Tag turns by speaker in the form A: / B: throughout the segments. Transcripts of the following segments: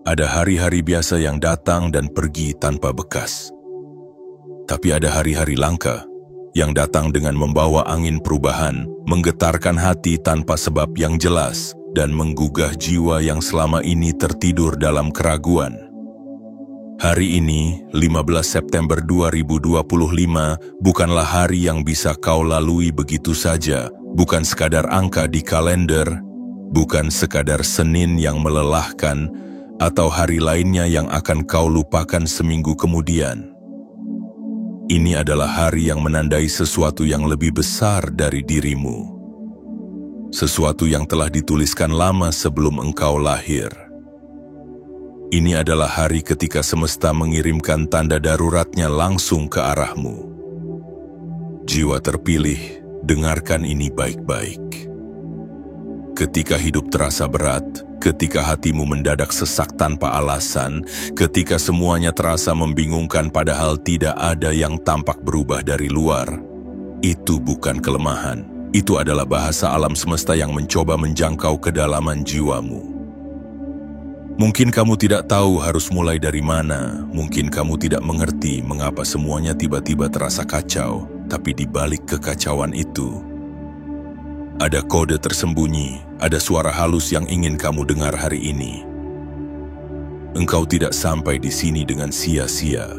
A: Ada hari-hari biasa yang datang dan pergi tanpa bekas. Tapi ada hari-hari langka yang datang dengan membawa angin perubahan, menggetarkan hati tanpa sebab yang jelas, dan menggugah jiwa yang selama ini tertidur dalam keraguan. Hari ini, 15 September 2025, bukanlah hari yang bisa kau lalui begitu saja, bukan sekadar angka di kalender, bukan sekadar Senin yang melelahkan, atau hari lainnya yang akan kau lupakan seminggu kemudian. Ini adalah hari yang menandai sesuatu yang lebih besar dari dirimu. Sesuatu yang telah dituliskan lama sebelum engkau lahir. Ini adalah hari ketika semesta mengirimkan tanda daruratnya langsung ke arahmu. Jiwa terpilih, dengarkan ini baik-baik. Ketika hidup terasa berat, ketika hatimu mendadak sesak tanpa alasan, ketika semuanya terasa membingungkan padahal tidak ada yang tampak berubah dari luar, itu bukan kelemahan. Itu adalah bahasa alam semesta yang mencoba menjangkau kedalaman jiwamu. Mungkin kamu tidak tahu harus mulai dari mana, mungkin kamu tidak mengerti mengapa semuanya tiba-tiba terasa kacau, tapi di balik kekacauan itu, ada kode tersembunyi, ada suara halus yang ingin kamu dengar hari ini. Engkau tidak sampai di sini dengan sia-sia.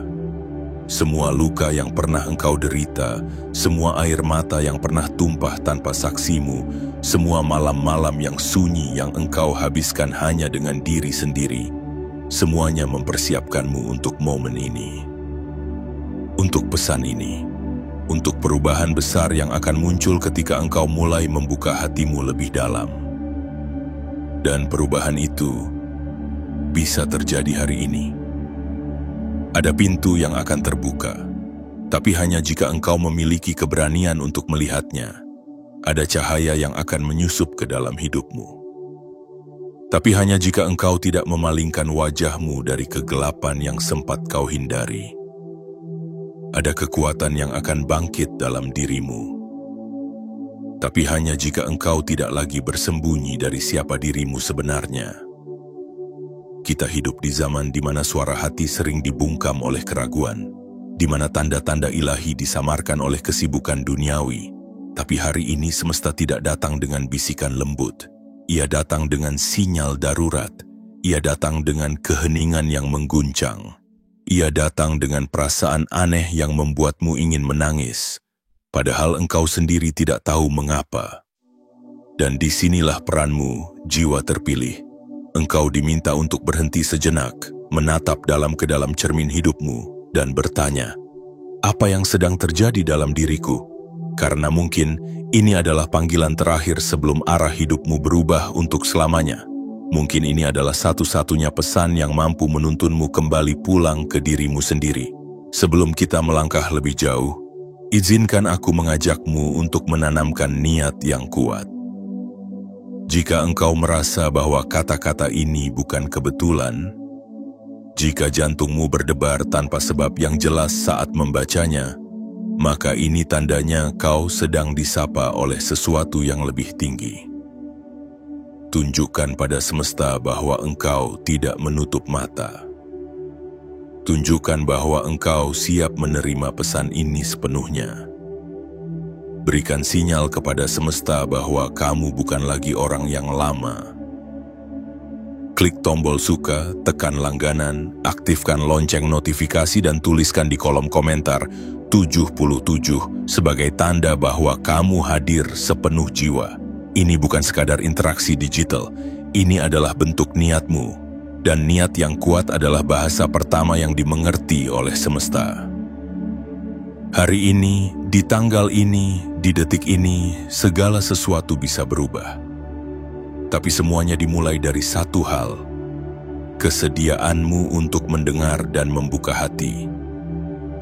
A: Semua luka yang pernah engkau derita, semua air mata yang pernah tumpah tanpa saksimu, semua malam-malam yang sunyi yang engkau habiskan hanya dengan diri sendiri, semuanya mempersiapkanmu untuk momen ini. Untuk pesan ini. Untuk perubahan besar yang akan muncul ketika engkau mulai membuka hatimu lebih dalam. Dan perubahan itu bisa terjadi hari ini. Ada pintu yang akan terbuka, tapi hanya jika engkau memiliki keberanian untuk melihatnya. Ada cahaya yang akan menyusup ke dalam hidupmu. Tapi hanya jika engkau tidak memalingkan wajahmu dari kegelapan yang sempat kau hindari. Ada kekuatan yang akan bangkit dalam dirimu. Tapi hanya jika engkau tidak lagi bersembunyi dari siapa dirimu sebenarnya. Kita hidup di zaman di mana suara hati sering dibungkam oleh keraguan, di mana tanda-tanda ilahi disamarkan oleh kesibukan duniawi. Tapi hari ini semesta tidak datang dengan bisikan lembut. Ia datang dengan sinyal darurat. Ia datang dengan keheningan yang mengguncang. Ia datang dengan perasaan aneh yang membuatmu ingin menangis, padahal engkau sendiri tidak tahu mengapa. Dan disinilah peranmu, jiwa terpilih. Engkau diminta untuk berhenti sejenak, menatap ke dalam cermin hidupmu, dan bertanya, apa yang sedang terjadi dalam diriku? Karena mungkin ini adalah panggilan terakhir sebelum arah hidupmu berubah untuk selamanya. Mungkin ini adalah satu-satunya pesan yang mampu menuntunmu kembali pulang ke dirimu sendiri. Sebelum kita melangkah lebih jauh, izinkan aku mengajakmu untuk menanamkan niat yang kuat. Jika engkau merasa bahwa kata-kata ini bukan kebetulan, jika jantungmu berdebar tanpa sebab yang jelas saat membacanya, maka ini tandanya kau sedang disapa oleh sesuatu yang lebih tinggi. Tunjukkan pada semesta bahwa engkau tidak menutup mata. Tunjukkan bahwa engkau siap menerima pesan ini sepenuhnya. Berikan sinyal kepada semesta bahwa kamu bukan lagi orang yang lama. Klik tombol suka, tekan langganan, aktifkan lonceng notifikasi dan tuliskan di kolom komentar 77 sebagai tanda bahwa kamu hadir sepenuh jiwa. Ini bukan sekadar interaksi digital, ini adalah bentuk niatmu, dan niat yang kuat adalah bahasa pertama yang dimengerti oleh semesta. Hari ini, di tanggal ini, di detik ini, segala sesuatu bisa berubah. Tapi semuanya dimulai dari satu hal, kesediaanmu untuk mendengar dan membuka hati.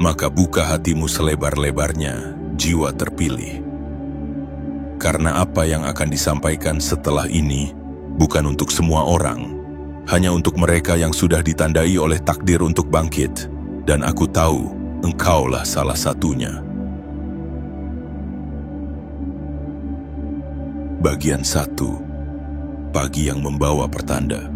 A: Maka buka hatimu selebar-lebarnya, jiwa terpilih. Karena apa yang akan disampaikan setelah ini bukan untuk semua orang, hanya untuk mereka yang sudah ditandai oleh takdir untuk bangkit, dan aku tahu engkaulah salah satunya. Bagian 1. Pagi yang membawa pertanda.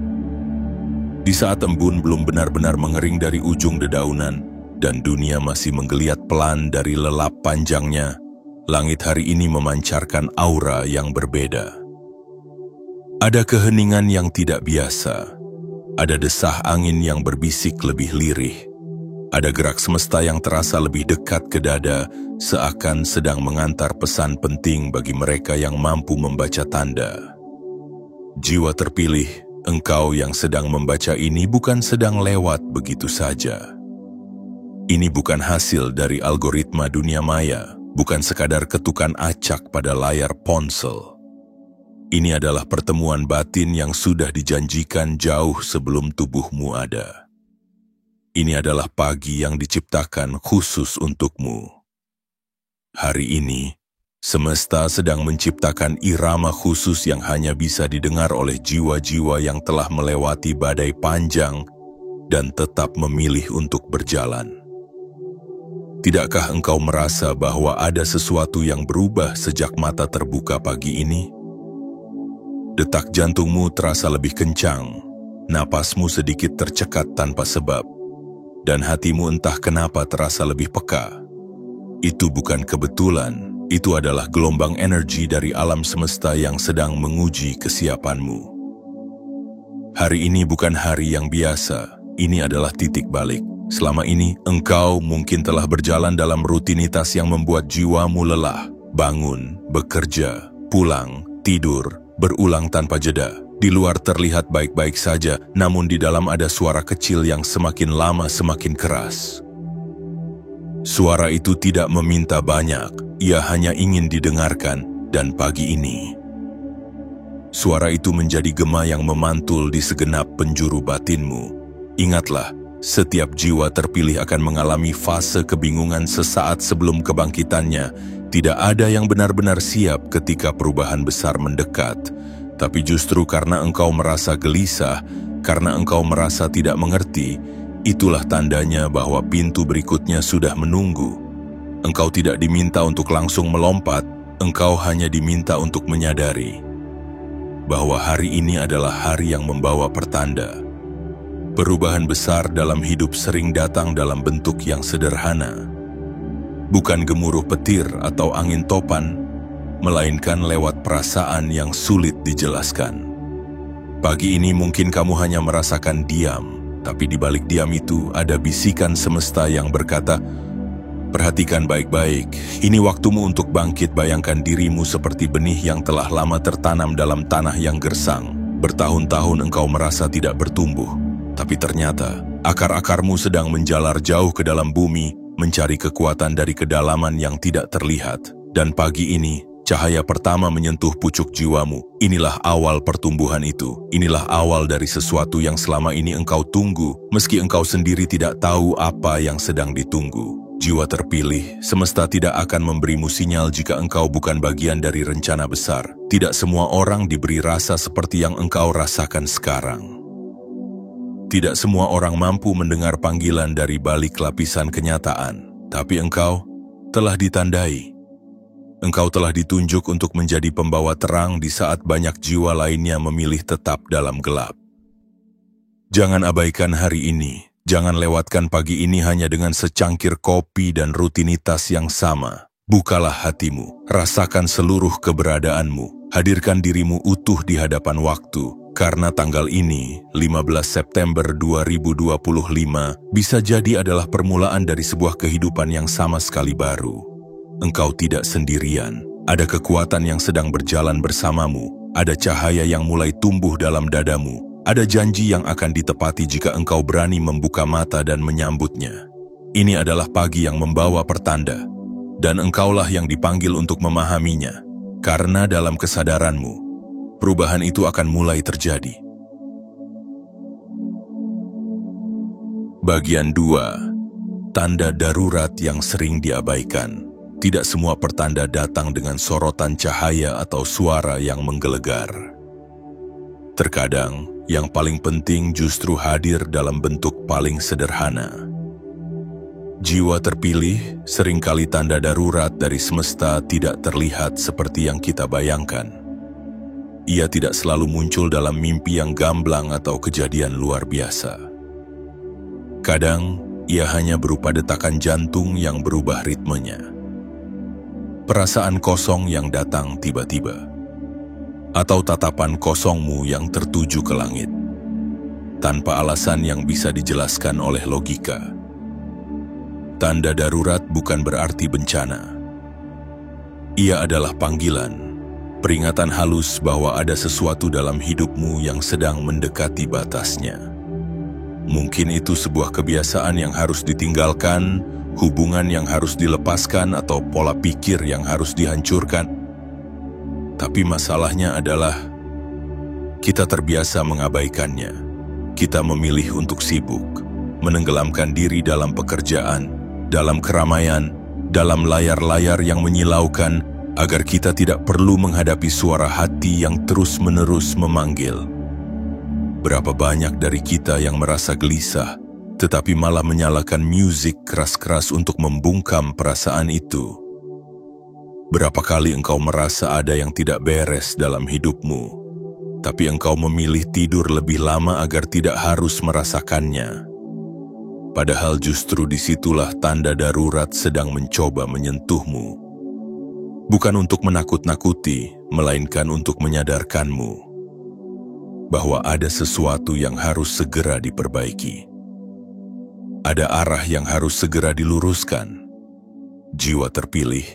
A: Di saat embun belum benar-benar mengering dari ujung dedaunan, dan dunia masih menggeliat pelan dari lelap panjangnya, langit hari ini memancarkan aura yang berbeda. Ada keheningan yang tidak biasa, ada desah angin yang berbisik lebih lirih, ada gerak semesta yang terasa lebih dekat ke dada, seakan sedang mengantar pesan penting bagi mereka yang mampu membaca tanda. Jiwa terpilih, engkau yang sedang membaca ini bukan sedang lewat begitu saja. Ini bukan hasil dari algoritma dunia maya, bukan sekadar ketukan acak pada layar ponsel. Ini adalah pertemuan batin yang sudah dijanjikan jauh sebelum tubuhmu ada. Ini adalah pagi yang diciptakan khusus untukmu. Hari ini, semesta sedang menciptakan irama khusus yang hanya bisa didengar oleh jiwa-jiwa yang telah melewati badai panjang dan tetap memilih untuk berjalan. Tidakkah engkau merasa bahwa ada sesuatu yang berubah sejak mata terbuka pagi ini? Detak jantungmu terasa lebih kencang, napasmu sedikit tercekat tanpa sebab, dan hatimu entah kenapa terasa lebih peka. Itu bukan kebetulan, itu adalah gelombang energi dari alam semesta yang sedang menguji kesiapanmu. Hari ini bukan hari yang biasa, ini adalah titik balik. Selama ini, engkau mungkin telah berjalan dalam rutinitas yang membuat jiwamu lelah. Bangun, bekerja, pulang, tidur, berulang tanpa jeda. Di luar terlihat baik-baik saja, namun di dalam ada suara kecil yang semakin lama semakin keras. Suara itu tidak meminta banyak, ia hanya ingin didengarkan, dan pagi ini, suara itu menjadi gema yang memantul di segenap penjuru batinmu. Ingatlah, setiap jiwa terpilih akan mengalami fase kebingungan sesaat sebelum kebangkitannya. Tidak ada yang benar-benar siap ketika perubahan besar mendekat. Tapi justru karena engkau merasa gelisah, karena engkau merasa tidak mengerti, itulah tandanya bahwa pintu berikutnya sudah menunggu. Engkau tidak diminta untuk langsung melompat, engkau hanya diminta untuk menyadari bahwa hari ini adalah hari yang membawa pertanda. Perubahan besar dalam hidup sering datang dalam bentuk yang sederhana. Bukan gemuruh petir atau angin topan, melainkan lewat perasaan yang sulit dijelaskan. Pagi ini mungkin kamu hanya merasakan diam, tapi di balik diam itu ada bisikan semesta yang berkata, perhatikan baik-baik, ini waktumu untuk bangkit. Bayangkan dirimu seperti benih yang telah lama tertanam dalam tanah yang gersang. Bertahun-tahun engkau merasa tidak bertumbuh, tapi ternyata akar-akarmu sedang menjalar jauh ke dalam bumi, mencari kekuatan dari kedalaman yang tidak terlihat. Dan pagi ini, cahaya pertama menyentuh pucuk jiwamu. Inilah awal pertumbuhan itu. Inilah awal dari sesuatu yang selama ini engkau tunggu, meski engkau sendiri tidak tahu apa yang sedang ditunggu. Jiwa terpilih, semesta tidak akan memberimu sinyal jika engkau bukan bagian dari rencana besar. Tidak semua orang diberi rasa seperti yang engkau rasakan sekarang. Tidak semua orang mampu mendengar panggilan dari balik lapisan kenyataan, tapi engkau telah ditandai. Engkau telah ditunjuk untuk menjadi pembawa terang di saat banyak jiwa lainnya memilih tetap dalam gelap. Jangan abaikan hari ini, jangan lewatkan pagi ini hanya dengan secangkir kopi dan rutinitas yang sama. Bukalah hatimu, rasakan seluruh keberadaanmu, hadirkan dirimu utuh di hadapan waktu. Karena tanggal ini, 15 September 2025, bisa jadi adalah permulaan dari sebuah kehidupan yang sama sekali baru. Engkau tidak sendirian, ada kekuatan yang sedang berjalan bersamamu, ada cahaya yang mulai tumbuh dalam dadamu, ada janji yang akan ditepati jika engkau berani membuka mata dan menyambutnya. Ini adalah pagi yang membawa pertanda, dan engkaulah yang dipanggil untuk memahaminya, karena dalam kesadaranmu, perubahan itu akan mulai terjadi. Bagian 2. Tanda darurat yang sering diabaikan. Tidak semua pertanda datang dengan sorotan cahaya atau suara yang menggelegar. Terkadang, yang paling penting justru hadir dalam bentuk paling sederhana. Jiwa terpilih, seringkali tanda darurat dari semesta tidak terlihat seperti yang kita bayangkan. Ia tidak selalu muncul dalam mimpi yang gamblang atau kejadian luar biasa. Kadang, ia hanya berupa detakan jantung yang berubah ritmenya. Perasaan kosong yang datang tiba-tiba. Atau tatapan kosongmu yang tertuju ke langit. Tanpa alasan yang bisa dijelaskan oleh logika. Tanda darurat bukan berarti bencana. Ia adalah panggilan. Peringatan halus bahwa ada sesuatu dalam hidupmu yang sedang mendekati batasnya. Mungkin itu sebuah kebiasaan yang harus ditinggalkan, hubungan yang harus dilepaskan, atau pola pikir yang harus dihancurkan. Tapi masalahnya adalah, kita terbiasa mengabaikannya. Kita memilih untuk sibuk, menenggelamkan diri dalam pekerjaan, dalam keramaian, dalam layar-layar yang menyilaukan, agar kita tidak perlu menghadapi suara hati yang terus-menerus memanggil. Berapa banyak dari kita yang merasa gelisah, tetapi malah menyalakan musik keras-keras untuk membungkam perasaan itu. Berapa kali engkau merasa ada yang tidak beres dalam hidupmu, tapi engkau memilih tidur lebih lama agar tidak harus merasakannya. Padahal justru disitulah tanda darurat sedang mencoba menyentuhmu. Bukan untuk menakut-nakuti, melainkan untuk menyadarkanmu bahwa ada sesuatu yang harus segera diperbaiki. Ada arah yang harus segera diluruskan. Jiwa terpilih,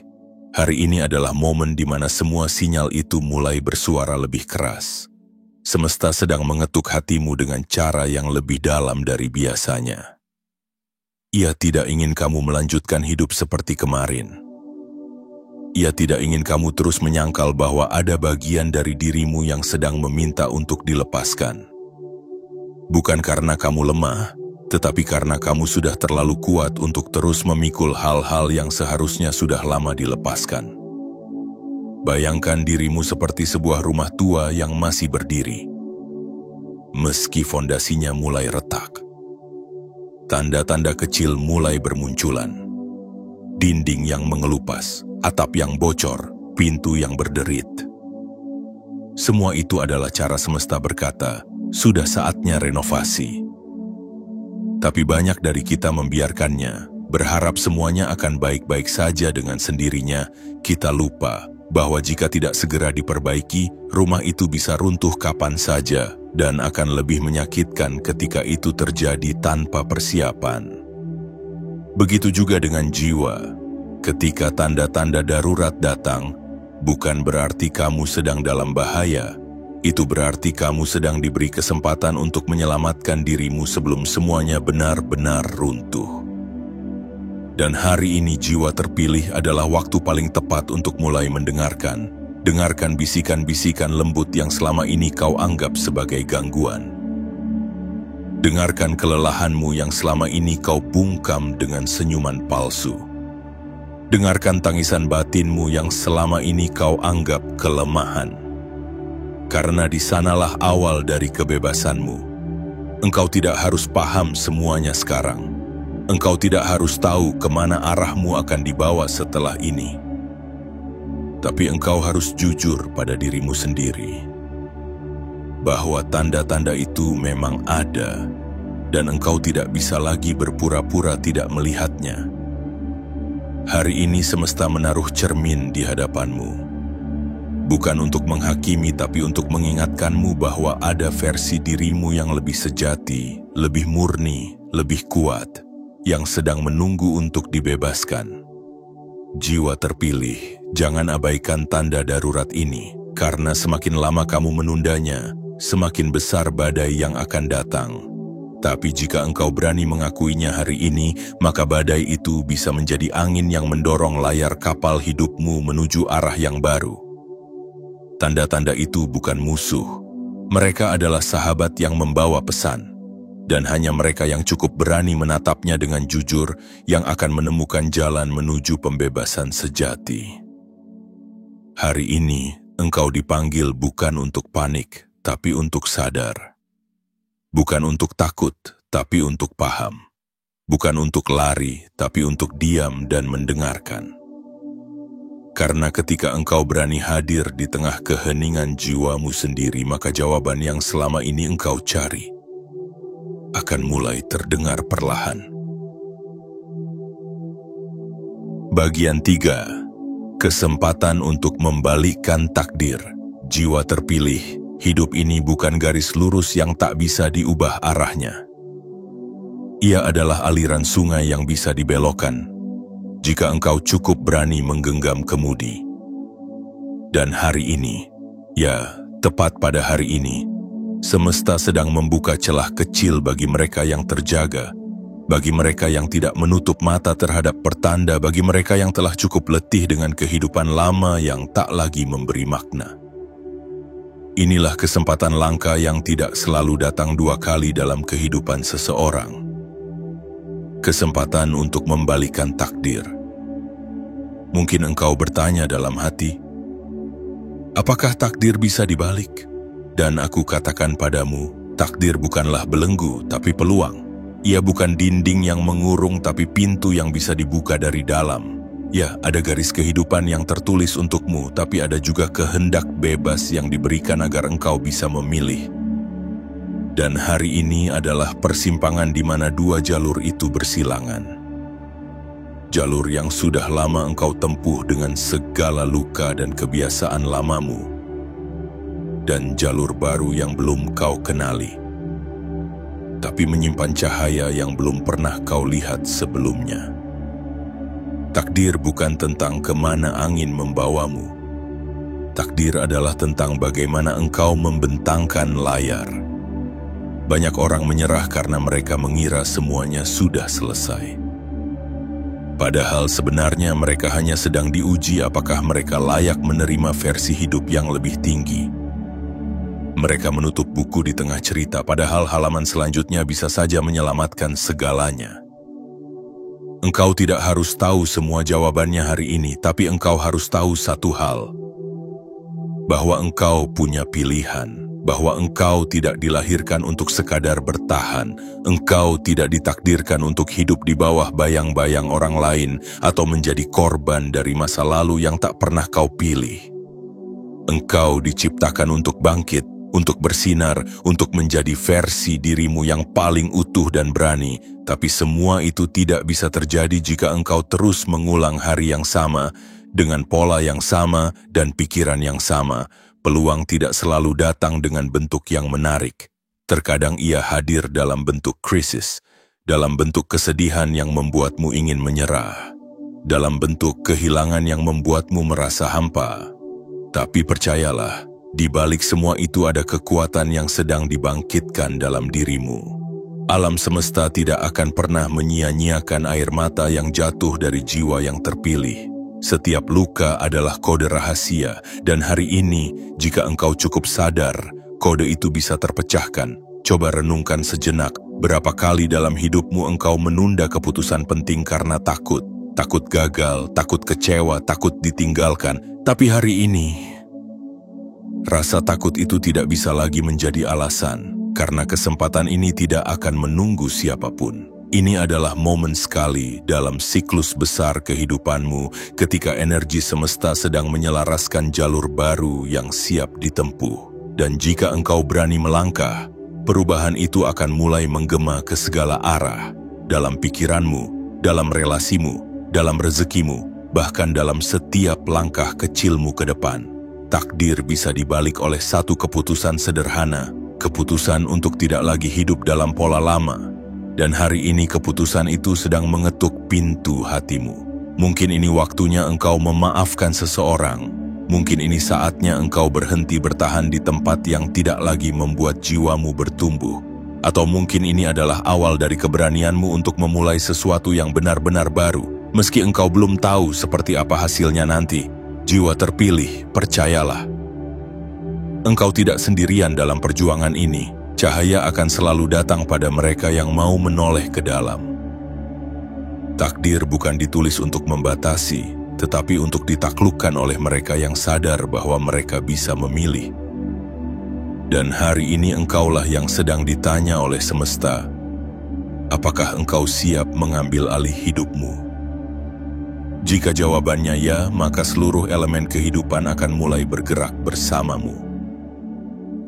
A: hari ini adalah momen di mana semua sinyal itu mulai bersuara lebih keras. Semesta sedang mengetuk hatimu dengan cara yang lebih dalam dari biasanya. Ia tidak ingin kamu melanjutkan hidup seperti kemarin. Ia tidak ingin kamu terus menyangkal bahwa ada bagian dari dirimu yang sedang meminta untuk dilepaskan. Bukan karena kamu lemah, tetapi karena kamu sudah terlalu kuat untuk terus memikul hal-hal yang seharusnya sudah lama dilepaskan. Bayangkan dirimu seperti sebuah rumah tua yang masih berdiri. Meski fondasinya mulai retak, tanda-tanda kecil mulai bermunculan. Dinding yang mengelupas, atap yang bocor, pintu yang berderit. Semua itu adalah cara semesta berkata, sudah saatnya renovasi. Tapi banyak dari kita membiarkannya, berharap semuanya akan baik-baik saja dengan sendirinya. Kita lupa bahwa jika tidak segera diperbaiki, rumah itu bisa runtuh kapan saja dan akan lebih menyakitkan ketika itu terjadi tanpa persiapan. Begitu juga dengan jiwa. Ketika tanda-tanda darurat datang, bukan berarti kamu sedang dalam bahaya. Itu berarti kamu sedang diberi kesempatan untuk menyelamatkan dirimu sebelum semuanya benar-benar runtuh. Dan hari ini jiwa terpilih adalah waktu paling tepat untuk mulai mendengarkan. Dengarkan bisikan-bisikan lembut yang selama ini kau anggap sebagai gangguan. Dengarkan kelelahanmu yang selama ini kau bungkam dengan senyuman palsu. Dengarkan tangisan batinmu yang selama ini kau anggap kelemahan. Karena di sanalah awal dari kebebasanmu. Engkau tidak harus paham semuanya sekarang. Engkau tidak harus tahu kemana arahmu akan dibawa setelah ini. Tapi engkau harus jujur pada dirimu sendiri. Bahwa tanda-tanda itu memang ada, dan engkau tidak bisa lagi berpura-pura tidak melihatnya. Hari ini semesta menaruh cermin di hadapanmu. Bukan untuk menghakimi, tapi untuk mengingatkanmu bahwa ada versi dirimu yang lebih sejati, lebih murni, lebih kuat, yang sedang menunggu untuk dibebaskan. Jiwa terpilih, jangan abaikan tanda darurat ini, karena semakin lama kamu menundanya, semakin besar badai yang akan datang. Tapi jika engkau berani mengakuinya hari ini, maka badai itu bisa menjadi angin yang mendorong layar kapal hidupmu menuju arah yang baru. Tanda-tanda itu bukan musuh. Mereka adalah sahabat yang membawa pesan. Dan hanya mereka yang cukup berani menatapnya dengan jujur yang akan menemukan jalan menuju pembebasan sejati. Hari ini, engkau dipanggil bukan untuk panik, tapi untuk sadar. Bukan untuk takut, tapi untuk paham. Bukan untuk lari, tapi untuk diam dan mendengarkan. Karena ketika engkau berani hadir di tengah keheningan jiwamu sendiri, maka jawaban yang selama ini engkau cari akan mulai terdengar perlahan. Bagian 3. Kesempatan untuk membalikkan takdir. Jiwa terpilih, hidup ini bukan garis lurus yang tak bisa diubah arahnya. Ia adalah aliran sungai yang bisa dibelokkan jika engkau cukup berani menggenggam kemudi. Dan hari ini, ya, tepat pada hari ini, semesta sedang membuka celah kecil bagi mereka yang terjaga, bagi mereka yang tidak menutup mata terhadap pertanda, bagi mereka yang telah cukup letih dengan kehidupan lama yang tak lagi memberi makna. Inilah kesempatan langka yang tidak selalu datang 2 kali dalam kehidupan seseorang. Kesempatan untuk membalikkan takdir. Mungkin engkau bertanya dalam hati, apakah takdir bisa dibalik? Dan aku katakan padamu, takdir bukanlah belenggu tapi peluang. Ia bukan dinding yang mengurung tapi pintu yang bisa dibuka dari dalam. Ya, ada garis kehidupan yang tertulis untukmu, tapi ada juga kehendak bebas yang diberikan agar engkau bisa memilih. Dan hari ini adalah persimpangan di mana 2 jalur itu bersilangan. Jalur yang sudah lama engkau tempuh dengan segala luka dan kebiasaan lamamu, dan jalur baru yang belum kau kenali, tapi menyimpan cahaya yang belum pernah kau lihat sebelumnya. Takdir bukan tentang kemana angin membawamu. Takdir adalah tentang bagaimana engkau membentangkan layar. Banyak orang menyerah karena mereka mengira semuanya sudah selesai. Padahal sebenarnya mereka hanya sedang diuji apakah mereka layak menerima versi hidup yang lebih tinggi. Mereka menutup buku di tengah cerita, padahal halaman selanjutnya bisa saja menyelamatkan segalanya. Engkau tidak harus tahu semua jawabannya hari ini, tapi engkau harus tahu satu hal, bahwa engkau punya pilihan. Bahwa engkau tidak dilahirkan untuk sekadar bertahan, engkau tidak ditakdirkan untuk hidup di bawah bayang-bayang orang lain atau menjadi korban dari masa lalu yang tak pernah kau pilih. Engkau diciptakan untuk bangkit, untuk bersinar, untuk menjadi versi dirimu yang paling utuh dan berani, tapi semua itu tidak bisa terjadi jika engkau terus mengulang hari yang sama, dengan pola yang sama dan pikiran yang sama. Peluang tidak selalu datang dengan bentuk yang menarik. Terkadang ia hadir dalam bentuk krisis, dalam bentuk kesedihan yang membuatmu ingin menyerah, dalam bentuk kehilangan yang membuatmu merasa hampa. Tapi percayalah, di balik semua itu ada kekuatan yang sedang dibangkitkan dalam dirimu. Alam semesta tidak akan pernah menyia-nyiakan air mata yang jatuh dari jiwa yang terpilih. Setiap luka adalah kode rahasia, dan hari ini, jika engkau cukup sadar, kode itu bisa terpecahkan. Coba renungkan sejenak, berapa kali dalam hidupmu engkau menunda keputusan penting karena takut. Takut gagal, takut kecewa, takut ditinggalkan. Tapi hari ini, rasa takut itu tidak bisa lagi menjadi alasan, karena kesempatan ini tidak akan menunggu siapapun. Ini adalah momen sekali dalam siklus besar kehidupanmu ketika energi semesta sedang menyelaraskan jalur baru yang siap ditempuh. Dan jika engkau berani melangkah, perubahan itu akan mulai menggema ke segala arah. Dalam pikiranmu, dalam relasimu, dalam rezekimu, bahkan dalam setiap langkah kecilmu ke depan. Takdir bisa dibalik oleh satu keputusan sederhana, keputusan untuk tidak lagi hidup dalam pola lama. Dan hari ini keputusan itu sedang mengetuk pintu hatimu. Mungkin ini waktunya engkau memaafkan seseorang. Mungkin ini saatnya engkau berhenti bertahan di tempat yang tidak lagi membuat jiwamu bertumbuh. Atau mungkin ini adalah awal dari keberanianmu untuk memulai sesuatu yang benar-benar baru. Meski engkau belum tahu seperti apa hasilnya nanti, jiwa terpilih, percayalah. Engkau tidak sendirian dalam perjuangan ini. Cahaya akan selalu datang pada mereka yang mau menoleh ke dalam. Takdir bukan ditulis untuk membatasi, tetapi untuk ditaklukkan oleh mereka yang sadar bahwa mereka bisa memilih. Dan hari ini engkaulah yang sedang ditanya oleh semesta, apakah engkau siap mengambil alih hidupmu? Jika jawabannya ya, maka seluruh elemen kehidupan akan mulai bergerak bersamamu.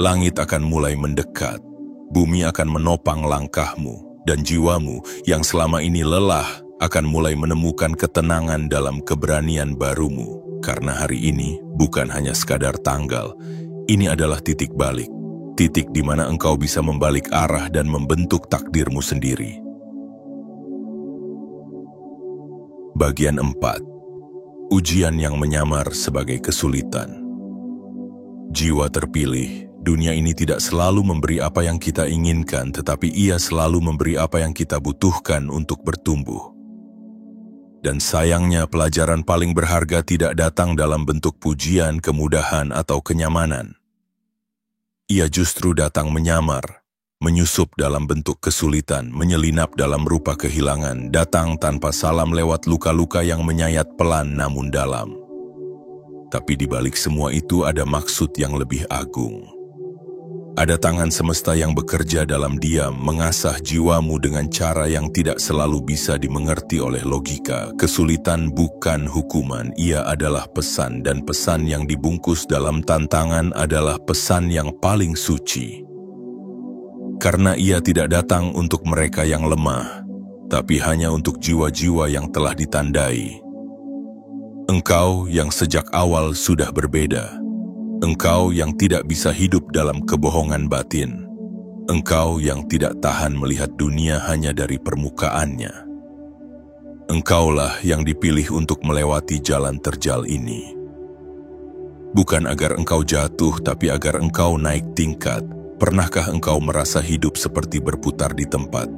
A: Langit akan mulai mendekat, bumi akan menopang langkahmu, dan jiwamu yang selama ini lelah akan mulai menemukan ketenangan dalam keberanian barumu. Karena hari ini bukan hanya sekadar tanggal, ini adalah titik balik. Titik di mana engkau bisa membalik arah dan membentuk takdirmu sendiri. Bagian 4. Ujian yang menyamar sebagai kesulitan. Jiwa terpilih, dunia ini tidak selalu memberi apa yang kita inginkan, tetapi ia selalu memberi apa yang kita butuhkan untuk bertumbuh. Dan sayangnya pelajaran paling berharga tidak datang dalam bentuk pujian, kemudahan, atau kenyamanan. Ia justru datang menyamar, menyusup dalam bentuk kesulitan, menyelinap dalam rupa kehilangan, datang tanpa salam lewat luka-luka yang menyayat pelan namun dalam. Tapi di balik semua itu ada maksud yang lebih agung. Ada tangan semesta yang bekerja dalam diam, mengasah jiwamu dengan cara yang tidak selalu bisa dimengerti oleh logika. Kesulitan bukan hukuman, ia adalah pesan, dan pesan yang dibungkus dalam tantangan adalah pesan yang paling suci. Karena ia tidak datang untuk mereka yang lemah, tapi hanya untuk jiwa-jiwa yang telah ditandai. Engkau yang sejak awal sudah berbeda. Engkau yang tidak bisa hidup dalam kebohongan batin. Engkau yang tidak tahan melihat dunia hanya dari permukaannya. Engkaulah yang dipilih untuk melewati jalan terjal ini. Bukan agar engkau jatuh, tapi agar engkau naik tingkat. Pernahkah engkau merasa hidup seperti berputar di tempat?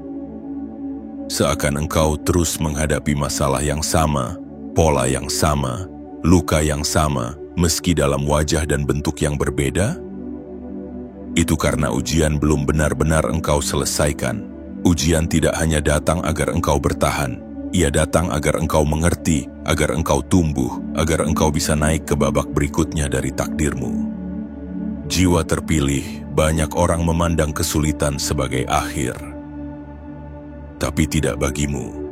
A: Seakan engkau terus menghadapi masalah yang sama, pola yang sama, luka yang sama, meski dalam wajah dan bentuk yang berbeda? Itu karena ujian belum benar-benar engkau selesaikan. Ujian tidak hanya datang agar engkau bertahan, ia datang agar engkau mengerti, agar engkau tumbuh, agar engkau bisa naik ke babak berikutnya dari takdirmu. Jiwa terpilih, banyak orang memandang kesulitan sebagai akhir. Tapi tidak bagimu.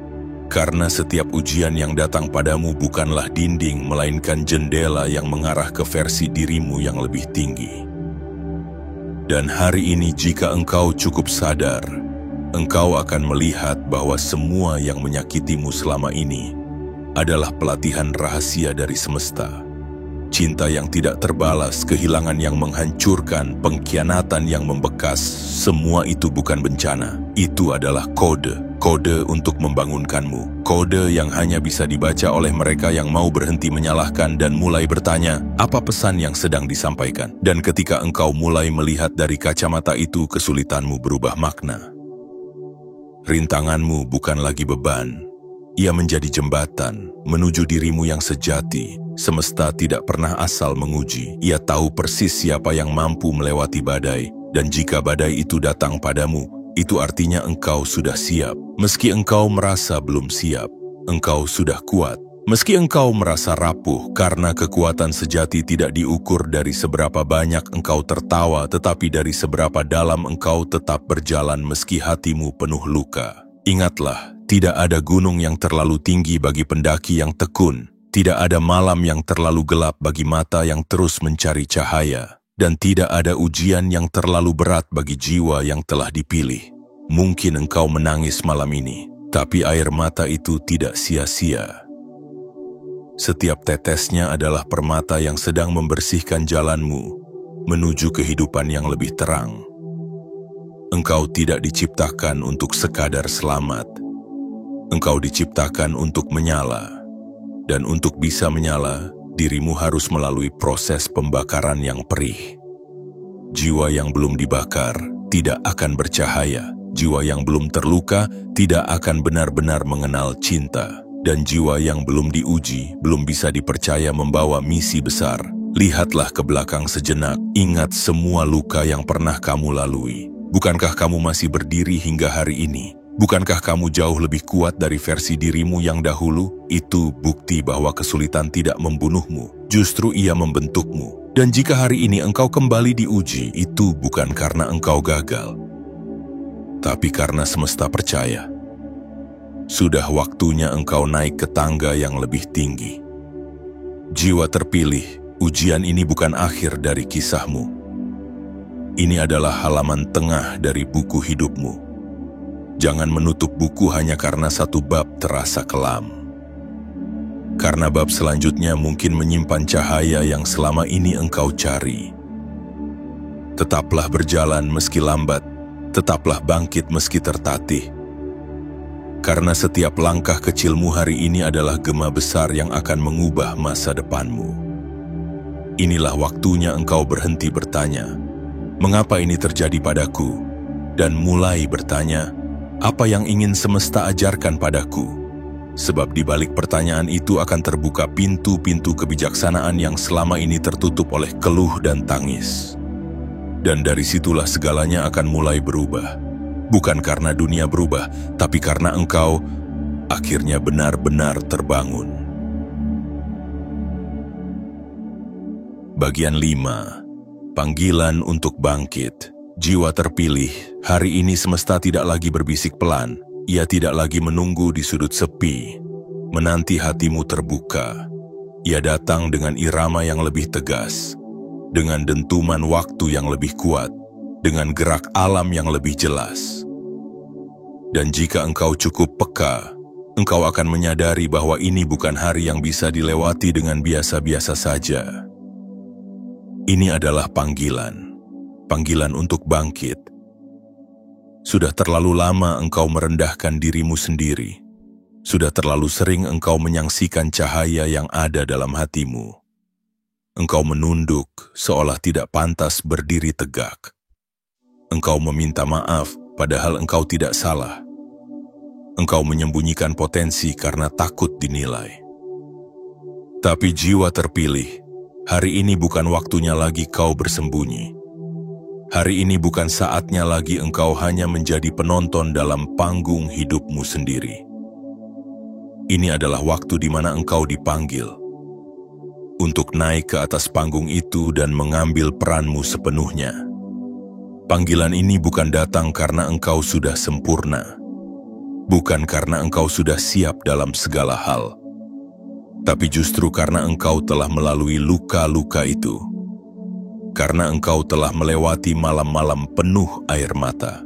A: Karena setiap ujian yang datang padamu bukanlah dinding, melainkan jendela yang mengarah ke versi dirimu yang lebih tinggi. Dan hari ini jika engkau cukup sadar, engkau akan melihat bahwa semua yang menyakitimu selama ini adalah pelatihan rahasia dari semesta. Cinta yang tidak terbalas, kehilangan yang menghancurkan, pengkhianatan yang membekas, semua itu bukan bencana. Itu adalah kode. Kode untuk membangunkanmu. Kode yang hanya bisa dibaca oleh mereka yang mau berhenti menyalahkan dan mulai bertanya, apa pesan yang sedang disampaikan? Dan ketika engkau mulai melihat dari kacamata itu, kesulitanmu berubah makna. Rintanganmu bukan lagi beban. Ia menjadi jembatan menuju dirimu yang sejati. Semesta tidak pernah asal menguji. Ia tahu persis siapa yang mampu melewati badai. Dan jika badai itu datang padamu, itu artinya engkau sudah siap. Meski engkau merasa belum siap, engkau sudah kuat. Meski engkau merasa rapuh, karena kekuatan sejati tidak diukur dari seberapa banyak engkau tertawa, tetapi dari seberapa dalam engkau tetap berjalan meski hatimu penuh luka. Ingatlah, tidak ada gunung yang terlalu tinggi bagi pendaki yang tekun. Tidak ada malam yang terlalu gelap bagi mata yang terus mencari cahaya. Dan tidak ada ujian yang terlalu berat bagi jiwa yang telah dipilih. Mungkin engkau menangis malam ini, tapi air mata itu tidak sia-sia. Setiap tetesnya adalah permata yang sedang membersihkan jalanmu menuju kehidupan yang lebih terang. Engkau tidak diciptakan untuk sekadar selamat. Engkau diciptakan untuk menyala. Dan untuk bisa menyala, dirimu harus melalui proses pembakaran yang perih. Jiwa yang belum dibakar tidak akan bercahaya. Jiwa yang belum terluka tidak akan benar-benar mengenal cinta. Dan jiwa yang belum diuji belum bisa dipercaya membawa misi besar. Lihatlah ke belakang sejenak, ingat semua luka yang pernah kamu lalui. Bukankah kamu masih berdiri hingga hari ini? Bukankah kamu jauh lebih kuat dari versi dirimu yang dahulu? Itu bukti bahwa kesulitan tidak membunuhmu, justru ia membentukmu. Dan jika hari ini engkau kembali diuji, itu bukan karena engkau gagal, tapi karena semesta percaya Sudah waktunya engkau naik ke tangga yang lebih tinggi. Jiwa terpilih, ujian ini bukan akhir dari kisahmu. Ini adalah halaman tengah dari buku hidupmu. Jangan menutup buku hanya karena satu bab terasa kelam. Karena bab selanjutnya mungkin menyimpan cahaya yang selama ini engkau cari. Tetaplah berjalan meski lambat, tetaplah bangkit meski tertatih. Karena setiap langkah kecilmu hari ini adalah gema besar yang akan mengubah masa depanmu. Inilah waktunya engkau berhenti bertanya, "Mengapa ini terjadi padaku?" Dan mulai bertanya, "Apa yang ingin semesta ajarkan padaku?" Sebab di balik pertanyaan itu akan terbuka pintu-pintu kebijaksanaan yang selama ini tertutup oleh keluh dan tangis. Dan dari situlah segalanya akan mulai berubah. Bukan karena dunia berubah, tapi karena engkau akhirnya benar-benar terbangun. Bagian 5. Panggilan untuk bangkit. Jiwa terpilih, hari ini semesta tidak lagi berbisik pelan. Ia tidak lagi menunggu di sudut sepi, menanti hatimu terbuka. Ia datang dengan irama yang lebih tegas, dengan dentuman waktu yang lebih kuat, dengan gerak alam yang lebih jelas. Dan jika engkau cukup peka, engkau akan menyadari bahwa ini bukan hari yang bisa dilewati dengan biasa-biasa saja. Ini adalah panggilan untuk bangkit. Sudah terlalu lama engkau merendahkan dirimu sendiri. Sudah terlalu sering engkau menyaksikan cahaya yang ada dalam hatimu. Engkau menunduk seolah tidak pantas berdiri tegak. Engkau meminta maaf padahal engkau tidak salah. Engkau menyembunyikan potensi karena takut dinilai. Tapi jiwa terpilih, hari ini bukan waktunya lagi kau bersembunyi. Hari ini bukan saatnya lagi engkau hanya menjadi penonton dalam panggung hidupmu sendiri. Ini adalah waktu di mana engkau dipanggil untuk naik ke atas panggung itu dan mengambil peranmu sepenuhnya. Panggilan ini bukan datang karena engkau sudah sempurna, bukan karena engkau sudah siap dalam segala hal, tapi justru karena engkau telah melalui luka-luka itu. Karena engkau telah melewati malam-malam penuh air mata.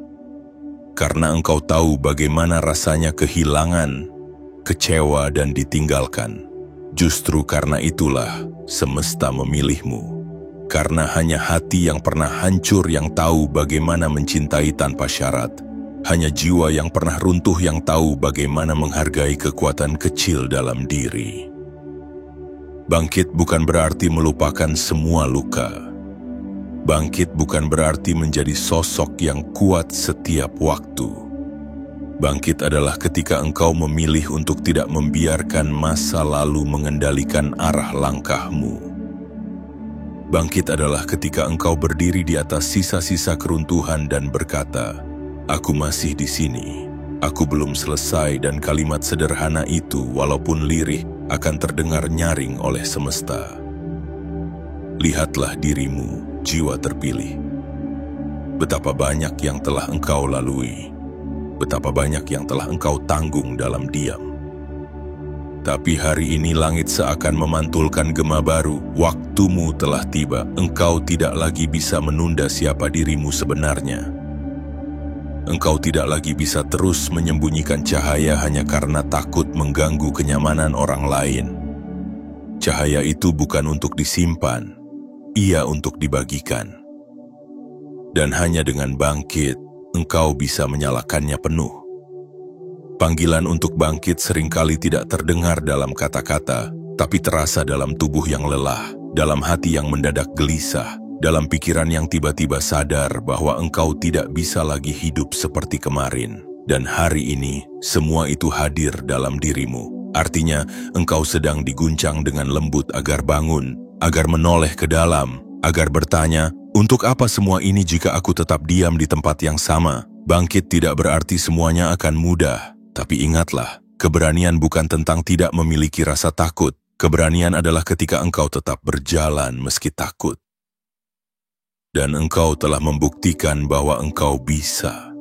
A: Karena engkau tahu bagaimana rasanya kehilangan, kecewa dan ditinggalkan. Justru karena itulah semesta memilihmu. Karena hanya hati yang pernah hancur yang tahu bagaimana mencintai tanpa syarat. Hanya jiwa yang pernah runtuh yang tahu bagaimana menghargai kekuatan kecil dalam diri. Bangkit bukan berarti melupakan semua luka. Bangkit bukan berarti menjadi sosok yang kuat setiap waktu. Bangkit adalah ketika engkau memilih untuk tidak membiarkan masa lalu mengendalikan arah langkahmu. Bangkit adalah ketika engkau berdiri di atas sisa-sisa keruntuhan dan berkata, "Aku masih di sini. Aku belum selesai." Dan kalimat sederhana itu, walaupun lirih, akan terdengar nyaring oleh semesta. Lihatlah dirimu, jiwa terpilih. Betapa banyak yang telah engkau lalui. Betapa banyak yang telah engkau tanggung dalam diam. Tapi hari ini langit seakan memantulkan gema baru. Waktumu telah tiba. Engkau tidak lagi bisa menunda siapa dirimu sebenarnya. Engkau tidak lagi bisa terus menyembunyikan cahaya hanya karena takut mengganggu kenyamanan orang lain. Cahaya itu bukan untuk disimpan, ia untuk dibagikan. Dan hanya dengan bangkit, engkau bisa menyalakannya penuh. Panggilan untuk bangkit seringkali tidak terdengar dalam kata-kata, tapi terasa dalam tubuh yang lelah, dalam hati yang mendadak gelisah, dalam pikiran yang tiba-tiba sadar bahwa engkau tidak bisa lagi hidup seperti kemarin. Dan hari ini, semua itu hadir dalam dirimu. Artinya, engkau sedang diguncang dengan lembut agar bangun, agar menoleh ke dalam, agar bertanya, "Untuk apa semua ini jika aku tetap diam di tempat yang sama?" Bangkit tidak berarti semuanya akan mudah, tapi ingatlah, keberanian bukan tentang tidak memiliki rasa takut. Keberanian adalah ketika engkau tetap berjalan meski takut. Dan engkau telah membuktikan bahwa engkau bisa.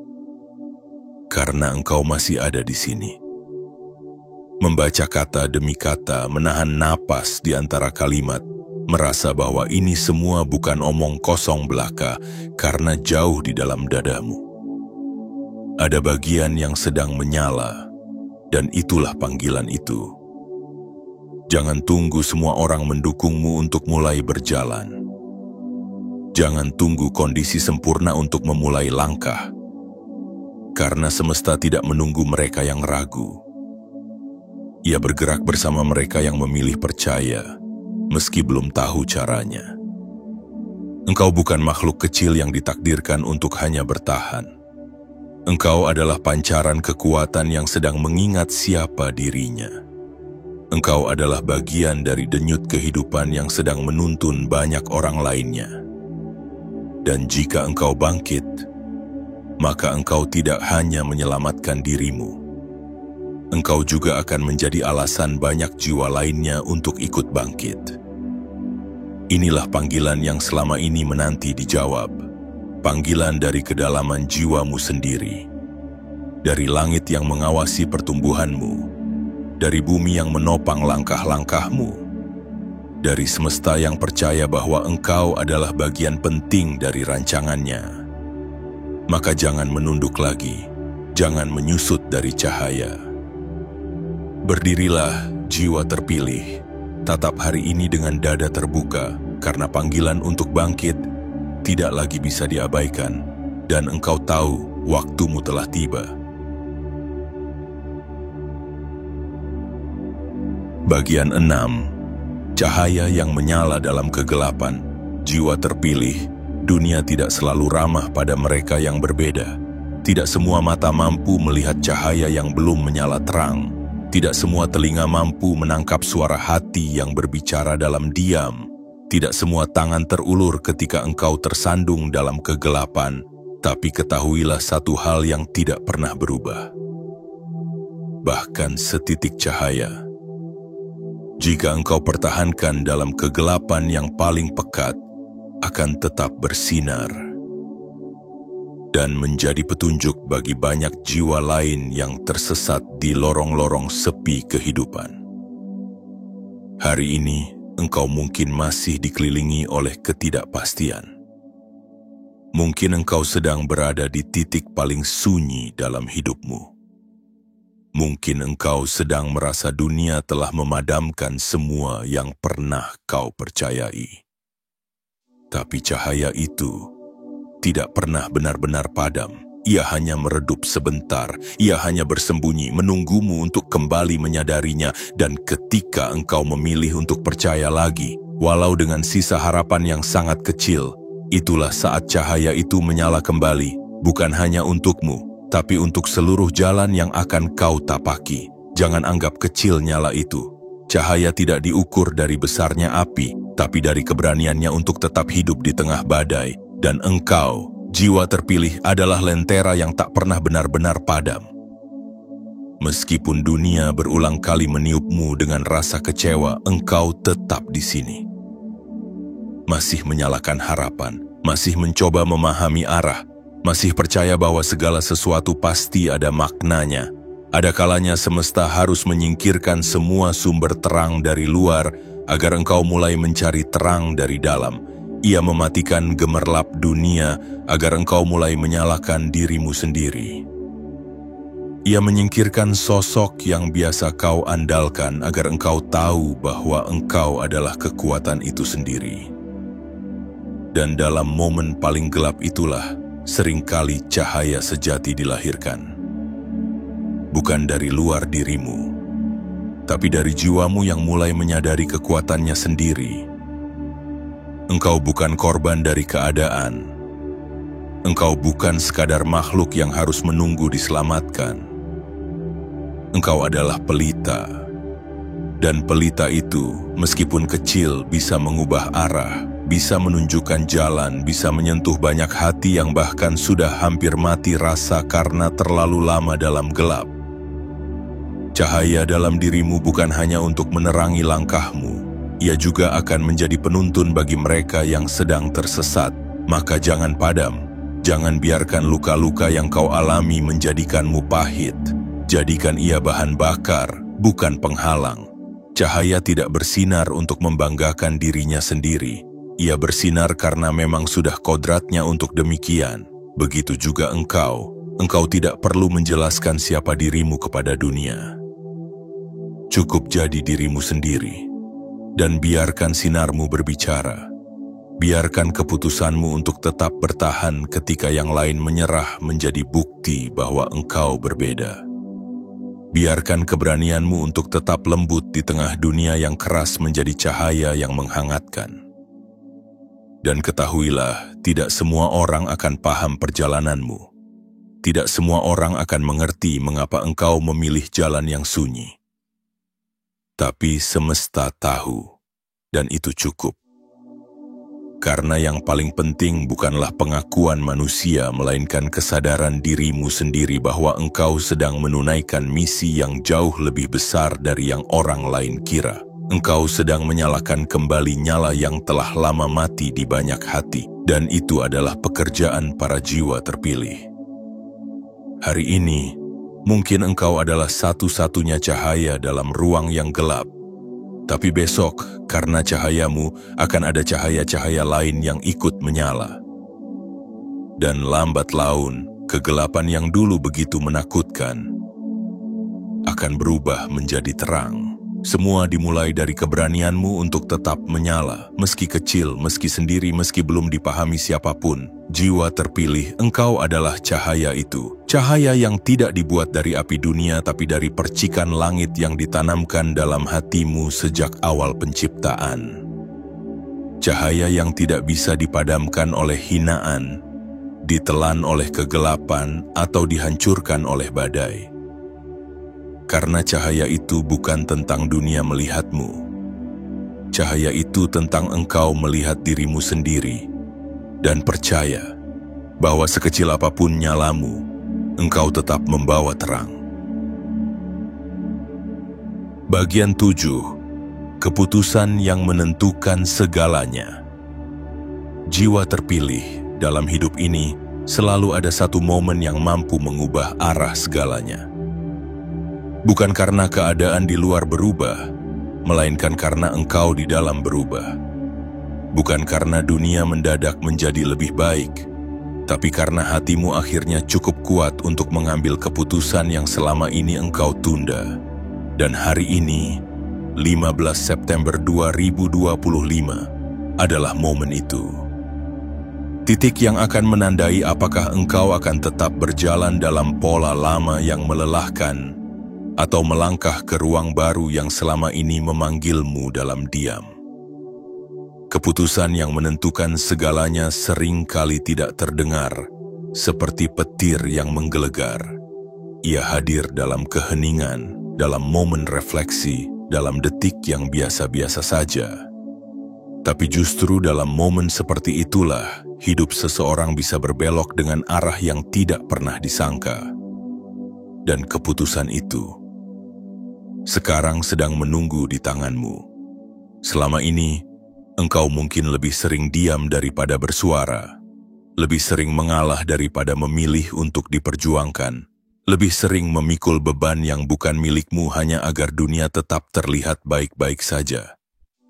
A: Karena engkau masih ada di sini. Membaca kata demi kata, menahan napas di antara kalimat, merasa bahwa ini semua bukan omong kosong belaka karena jauh di dalam dadamu. Ada bagian yang sedang menyala, dan itulah panggilan itu. Jangan tunggu semua orang mendukungmu untuk mulai berjalan. Jangan tunggu kondisi sempurna untuk memulai langkah, karena semesta tidak menunggu mereka yang ragu. Ia bergerak bersama mereka yang memilih percaya, meski belum tahu caranya. Engkau bukan makhluk kecil yang ditakdirkan untuk hanya bertahan. Engkau adalah pancaran kekuatan yang sedang mengingat siapa dirinya. Engkau adalah bagian dari denyut kehidupan yang sedang menuntun banyak orang lainnya. Dan jika engkau bangkit, maka engkau tidak hanya menyelamatkan dirimu. Engkau juga akan menjadi alasan banyak jiwa lainnya untuk ikut bangkit. Inilah panggilan yang selama ini menanti dijawab. Panggilan dari kedalaman jiwamu sendiri. Dari langit yang mengawasi pertumbuhanmu. Dari bumi yang menopang langkah-langkahmu. Dari semesta yang percaya bahwa engkau adalah bagian penting dari rancangannya. Maka jangan menunduk lagi. Jangan menyusut dari cahaya. Berdirilah, jiwa terpilih. Tatap hari ini dengan dada terbuka, karena panggilan untuk bangkit tidak lagi bisa diabaikan, dan engkau tahu waktumu telah tiba. Bagian 6. Cahaya yang menyala dalam kegelapan. Jiwa terpilih. Dunia tidak selalu ramah pada mereka yang berbeda. Tidak semua mata mampu melihat cahaya yang belum menyala terang. Tidak semua telinga mampu menangkap suara hati yang berbicara dalam diam. Tidak semua tangan terulur ketika engkau tersandung dalam kegelapan. Tapi ketahuilah satu hal yang tidak pernah berubah. Bahkan setitik cahaya. Jika engkau pertahankan dalam kegelapan yang paling pekat, akan tetap bersinar. Dan menjadi petunjuk bagi banyak jiwa lain yang tersesat di lorong-lorong sepi kehidupan. Hari ini, engkau mungkin masih dikelilingi oleh ketidakpastian. Mungkin engkau sedang berada di titik paling sunyi dalam hidupmu. Mungkin engkau sedang merasa dunia telah memadamkan semua yang pernah kau percayai. Tapi cahaya itu tidak pernah benar-benar padam. Ia hanya meredup sebentar. Ia hanya bersembunyi, menunggumu untuk kembali menyadarinya. Dan ketika engkau memilih untuk percaya lagi, walau dengan sisa harapan yang sangat kecil, itulah saat cahaya itu menyala kembali. Bukan hanya untukmu, tapi untuk seluruh jalan yang akan kau tapaki. Jangan anggap kecil nyala itu. Cahaya tidak diukur dari besarnya api, tapi dari keberaniannya untuk tetap hidup di tengah badai. Dan engkau, jiwa terpilih, adalah lentera yang tak pernah benar-benar padam. Meskipun dunia berulang kali meniupmu dengan rasa kecewa, engkau tetap di sini. Masih menyalakan harapan, masih mencoba memahami arah, masih percaya bahwa segala sesuatu pasti ada maknanya. Ada kalanya semesta harus menyingkirkan semua sumber terang dari luar agar engkau mulai mencari terang dari dalam. Ia mematikan gemerlap dunia agar engkau mulai menyalakan dirimu sendiri. Ia menyingkirkan sosok yang biasa kau andalkan agar engkau tahu bahwa engkau adalah kekuatan itu sendiri. Dan dalam momen paling gelap itulah seringkali cahaya sejati dilahirkan. Bukan dari luar dirimu, tapi dari jiwamu yang mulai menyadari kekuatannya sendiri. Engkau bukan korban dari keadaan. Engkau bukan sekadar makhluk yang harus menunggu diselamatkan. Engkau adalah pelita. Dan pelita itu, meskipun kecil, bisa mengubah arah, bisa menunjukkan jalan, bisa menyentuh banyak hati yang bahkan sudah hampir mati rasa karena terlalu lama dalam gelap. Cahaya dalam dirimu bukan hanya untuk menerangi langkahmu. Ia juga akan menjadi penuntun bagi mereka yang sedang tersesat. Maka jangan padam. Jangan biarkan luka-luka yang kau alami menjadikanmu pahit. Jadikan ia bahan bakar, bukan penghalang. Cahaya tidak bersinar untuk membanggakan dirinya sendiri. Ia bersinar karena memang sudah kodratnya untuk demikian. Begitu juga engkau. Engkau tidak perlu menjelaskan siapa dirimu kepada dunia. Cukup jadi dirimu sendiri. Dan biarkan sinarmu berbicara. Biarkan keputusanmu untuk tetap bertahan ketika yang lain menyerah menjadi bukti bahwa engkau berbeda. Biarkan keberanianmu untuk tetap lembut di tengah dunia yang keras menjadi cahaya yang menghangatkan. Dan ketahuilah, tidak semua orang akan paham perjalananmu. Tidak semua orang akan mengerti mengapa engkau memilih jalan yang sunyi. Tapi semesta tahu, dan itu cukup. Karena yang paling penting bukanlah pengakuan manusia, melainkan kesadaran dirimu sendiri bahwa engkau sedang menunaikan misi yang jauh lebih besar dari yang orang lain kira. Engkau sedang menyalakan kembali nyala yang telah lama mati di banyak hati, dan itu adalah pekerjaan para jiwa terpilih. Hari ini, mungkin engkau adalah satu-satunya cahaya dalam ruang yang gelap. Tapi besok, karena cahayamu, akan ada cahaya-cahaya lain yang ikut menyala. Dan lambat laun, kegelapan yang dulu begitu menakutkan akan berubah menjadi terang. Semua dimulai dari keberanianmu untuk tetap menyala, meski kecil, meski sendiri, meski belum dipahami siapapun. Jiwa terpilih, engkau adalah cahaya itu. Cahaya yang tidak dibuat dari api dunia, tapi dari percikan langit yang ditanamkan dalam hatimu sejak awal penciptaan. Cahaya yang tidak bisa dipadamkan oleh hinaan, ditelan oleh kegelapan, atau dihancurkan oleh badai. Karena cahaya itu bukan tentang dunia melihatmu. Cahaya itu tentang engkau melihat dirimu sendiri. Dan percaya bahwa sekecil apapun nyalamu, engkau tetap membawa terang. Bagian 7. Keputusan yang menentukan segalanya. Jiwa terpilih dalam hidup ini selalu ada satu momen yang mampu mengubah arah segalanya. Bukan karena keadaan di luar berubah, melainkan karena engkau di dalam berubah. Bukan karena dunia mendadak menjadi lebih baik, tapi karena hatimu akhirnya cukup kuat untuk mengambil keputusan yang selama ini engkau tunda. Dan hari ini, 15 September 2025, adalah momen itu. Titik yang akan menandai apakah engkau akan tetap berjalan dalam pola lama yang melelahkan, atau melangkah ke ruang baru yang selama ini memanggilmu dalam diam. Keputusan yang menentukan segalanya sering kali tidak terdengar, seperti petir yang menggelegar. Ia hadir dalam keheningan, dalam momen refleksi, dalam detik yang biasa-biasa saja. Tapi justru dalam momen seperti itulah, hidup seseorang bisa berbelok dengan arah yang tidak pernah disangka. Dan keputusan itu sekarang sedang menunggu di tanganmu. Selama ini, engkau mungkin lebih sering diam daripada bersuara, lebih sering mengalah daripada memilih untuk diperjuangkan, lebih sering memikul beban yang bukan milikmu hanya agar dunia tetap terlihat baik-baik saja.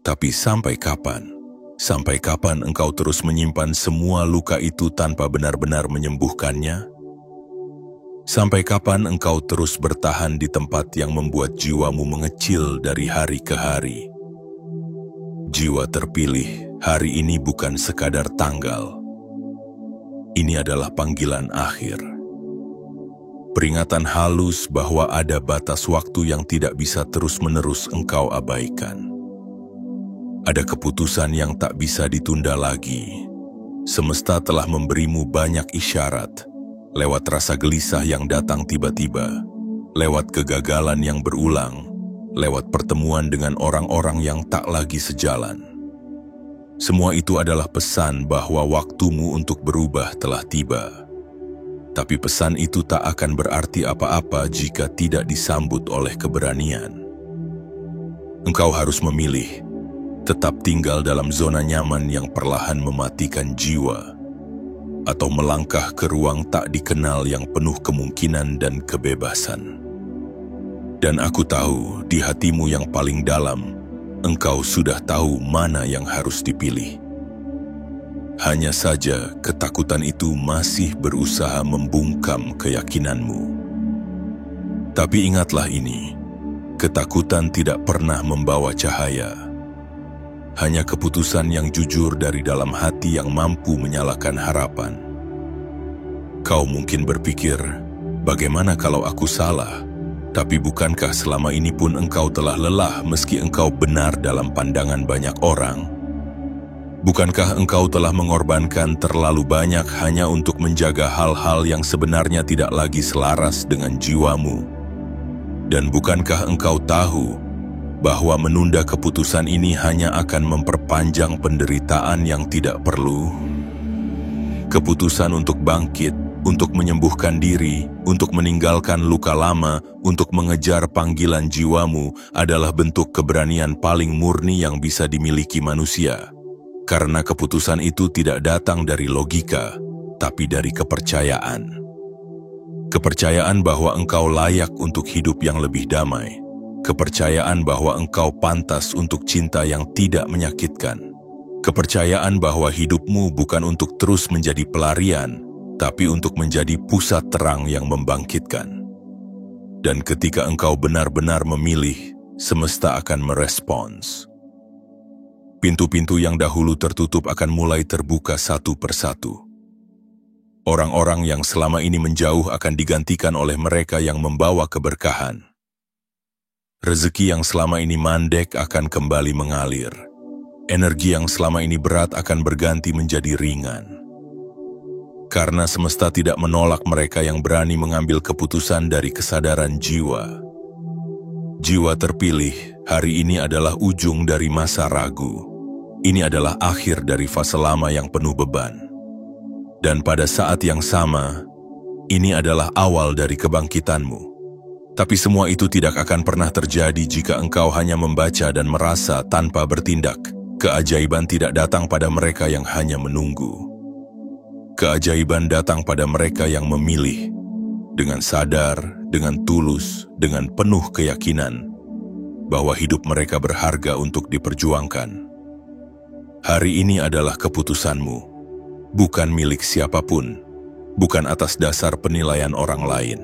A: Tapi sampai kapan? Sampai kapan engkau terus menyimpan semua luka itu tanpa benar-benar menyembuhkannya? Sampai kapan engkau terus bertahan di tempat yang membuat jiwamu mengecil dari hari ke hari? Jiwa terpilih, hari ini bukan sekadar tanggal. Ini adalah panggilan akhir. Peringatan halus bahwa ada batas waktu yang tidak bisa terus-menerus engkau abaikan. Ada keputusan yang tak bisa ditunda lagi. Semesta telah memberimu banyak isyarat, lewat rasa gelisah yang datang tiba-tiba, lewat kegagalan yang berulang, lewat pertemuan dengan orang-orang yang tak lagi sejalan. Semua itu adalah pesan bahwa waktumu untuk berubah telah tiba. Tapi pesan itu tak akan berarti apa-apa jika tidak disambut oleh keberanian. Engkau harus memilih, tetap tinggal dalam zona nyaman yang perlahan mematikan jiwa, atau melangkah ke ruang tak dikenal yang penuh kemungkinan dan kebebasan. Dan aku tahu di hatimu yang paling dalam, engkau sudah tahu mana yang harus dipilih. Hanya saja ketakutan itu masih berusaha membungkam keyakinanmu. Tapi ingatlah ini, ketakutan tidak pernah membawa cahaya. Hanya keputusan yang jujur dari dalam hati yang mampu menyalakan harapan. Kau mungkin berpikir, bagaimana kalau aku salah? Tapi bukankah selama ini pun engkau telah lelah meski engkau benar dalam pandangan banyak orang? Bukankah engkau telah mengorbankan terlalu banyak hanya untuk menjaga hal-hal yang sebenarnya tidak lagi selaras dengan jiwamu? Dan bukankah engkau tahu bahwa menunda keputusan ini hanya akan memperpanjang penderitaan yang tidak perlu? Keputusan untuk bangkit, untuk menyembuhkan diri, untuk meninggalkan luka lama, untuk mengejar panggilan jiwamu adalah bentuk keberanian paling murni yang bisa dimiliki manusia. Karena keputusan itu tidak datang dari logika, tapi dari kepercayaan. Kepercayaan bahwa engkau layak untuk hidup yang lebih damai. Kepercayaan bahwa engkau pantas untuk cinta yang tidak menyakitkan. Kepercayaan bahwa hidupmu bukan untuk terus menjadi pelarian, tapi untuk menjadi pusat terang yang membangkitkan. Dan ketika engkau benar-benar memilih, semesta akan merespons. Pintu-pintu yang dahulu tertutup akan mulai terbuka satu persatu. Orang-orang yang selama ini menjauh akan digantikan oleh mereka yang membawa keberkahan. Rezeki yang selama ini mandek akan kembali mengalir. Energi yang selama ini berat akan berganti menjadi ringan. Karena semesta tidak menolak mereka yang berani mengambil keputusan dari kesadaran jiwa. Jiwa terpilih, hari ini adalah ujung dari masa ragu. Ini adalah akhir dari fase lama yang penuh beban. Dan pada saat yang sama, ini adalah awal dari kebangkitanmu. Tapi semua itu tidak akan pernah terjadi jika engkau hanya membaca dan merasa tanpa bertindak. Keajaiban tidak datang pada mereka yang hanya menunggu. Keajaiban datang pada mereka yang memilih, dengan sadar, dengan tulus, dengan penuh keyakinan, bahwa hidup mereka berharga untuk diperjuangkan. Hari ini adalah keputusanmu, bukan milik siapapun, bukan atas dasar penilaian orang lain,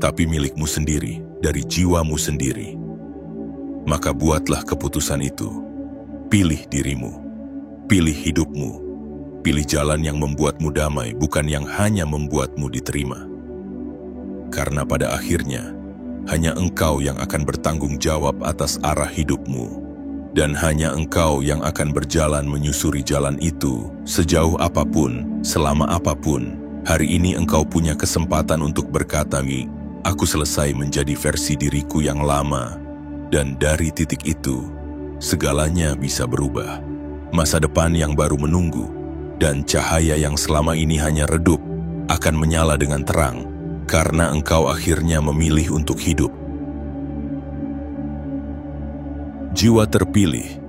A: tapi milikmu sendiri, dari jiwamu sendiri. Maka buatlah keputusan itu, pilih dirimu, pilih hidupmu, pilih jalan yang membuatmu damai, bukan yang hanya membuatmu diterima. Karena pada akhirnya, hanya engkau yang akan bertanggung jawab atas arah hidupmu. Dan hanya engkau yang akan berjalan menyusuri jalan itu, sejauh apapun, selama apapun. Hari ini engkau punya kesempatan untuk berkata, aku selesai menjadi versi diriku yang lama. Dan dari titik itu, segalanya bisa berubah. Masa depan yang baru menunggu, dan cahaya yang selama ini hanya redup akan menyala dengan terang, karena engkau akhirnya memilih untuk hidup. Jiwa terpilih,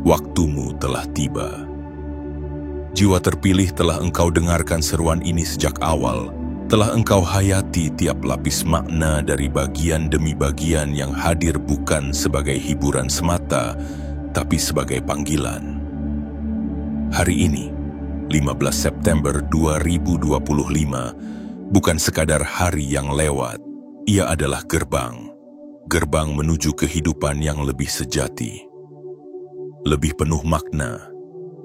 A: waktumu telah tiba. Jiwa terpilih, telah engkau dengarkan seruan ini sejak awal, telah engkau hayati tiap lapis makna dari bagian demi bagian yang hadir bukan sebagai hiburan semata, tapi sebagai panggilan. Hari ini, 15 September 2025, bukan sekadar hari yang lewat, ia adalah gerbang menuju kehidupan yang lebih sejati, lebih penuh makna,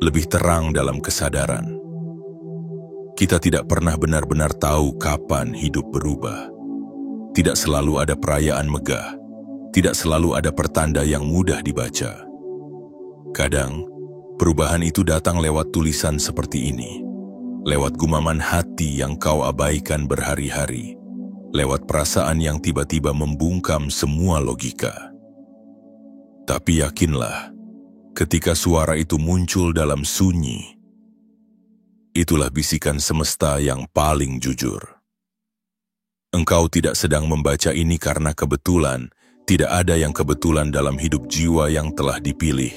A: lebih terang dalam kesadaran. Kita tidak pernah benar-benar tahu kapan hidup berubah. Tidak selalu ada perayaan megah, tidak selalu ada pertanda yang mudah dibaca. Kadang, perubahan itu datang lewat tulisan seperti ini, lewat gumaman hati yang kau abaikan berhari-hari, lewat perasaan yang tiba-tiba membungkam semua logika. Tapi yakinlah, ketika suara itu muncul dalam sunyi, itulah bisikan semesta yang paling jujur. Engkau tidak sedang membaca ini karena kebetulan, tidak ada yang kebetulan dalam hidup jiwa yang telah dipilih.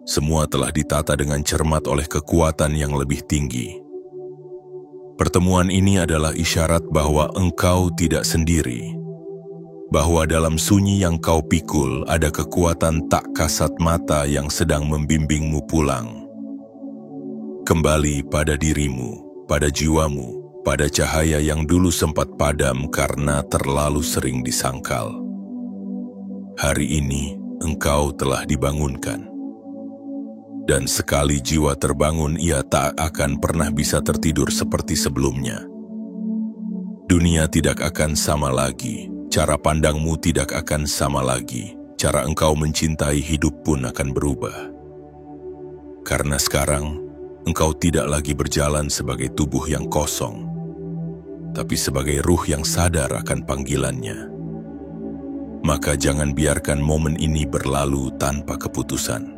A: Semua telah ditata dengan cermat oleh kekuatan yang lebih tinggi. Pertemuan ini adalah isyarat bahwa engkau tidak sendiri. bahwa dalam sunyi yang kau pikul ada kekuatan tak kasat mata yang sedang membimbingmu pulang. Kembali pada dirimu, pada jiwamu, pada cahaya yang dulu sempat padam karena terlalu sering disangkal. Hari ini engkau telah dibangunkan. Dan sekali jiwa terbangun, ia tak akan pernah bisa tertidur seperti sebelumnya. Dunia tidak akan sama lagi, cara pandangmu tidak akan sama lagi, cara engkau mencintai hidup pun akan berubah. Karena sekarang, engkau tidak lagi berjalan sebagai tubuh yang kosong, tapi sebagai ruh yang sadar akan panggilannya. Maka jangan biarkan momen ini berlalu tanpa keputusan.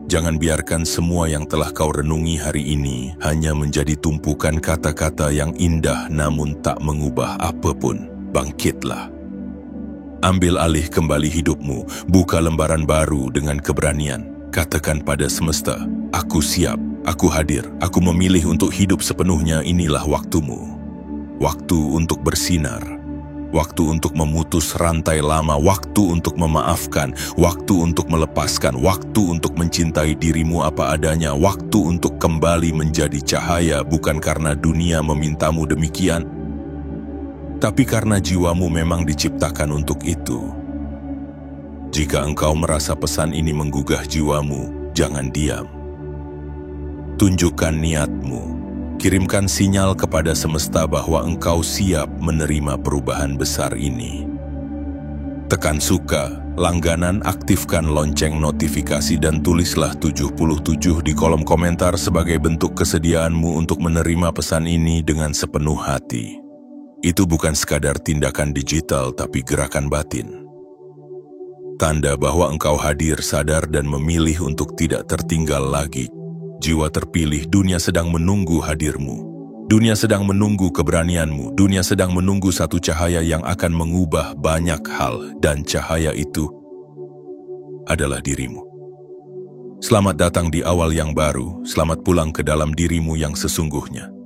A: Jangan biarkan semua yang telah kau renungi hari ini hanya menjadi tumpukan kata-kata yang indah namun tak mengubah apapun. Bangkitlah. Ambil alih kembali hidupmu, buka lembaran baru dengan keberanian. Katakan pada semesta, aku siap, aku hadir, aku memilih untuk hidup sepenuhnya. Inilah waktumu. Waktu untuk bersinar. Waktu untuk memutus rantai lama, waktu untuk memaafkan, waktu untuk melepaskan, waktu untuk mencintai dirimu apa adanya, waktu untuk kembali menjadi cahaya bukan karena dunia memintamu demikian, tapi karena jiwamu memang diciptakan untuk itu. Jika engkau merasa pesan ini menggugah jiwamu, jangan diam. Tunjukkan niatmu. Kirimkan sinyal kepada semesta bahwa engkau siap menerima perubahan besar ini. Tekan suka, langganan, aktifkan lonceng notifikasi dan tulislah 77 di kolom komentar sebagai bentuk kesediaanmu untuk menerima pesan ini dengan sepenuh hati. Itu bukan sekadar tindakan digital tapi gerakan batin. Tanda bahwa engkau hadir, sadar dan memilih untuk tidak tertinggal lagi. Jiwa terpilih, dunia sedang menunggu hadirmu. Dunia sedang menunggu keberanianmu. Dunia sedang menunggu satu cahaya yang akan mengubah banyak hal. Dan cahaya itu adalah dirimu. Selamat datang di awal yang baru. Selamat pulang ke dalam dirimu yang sesungguhnya.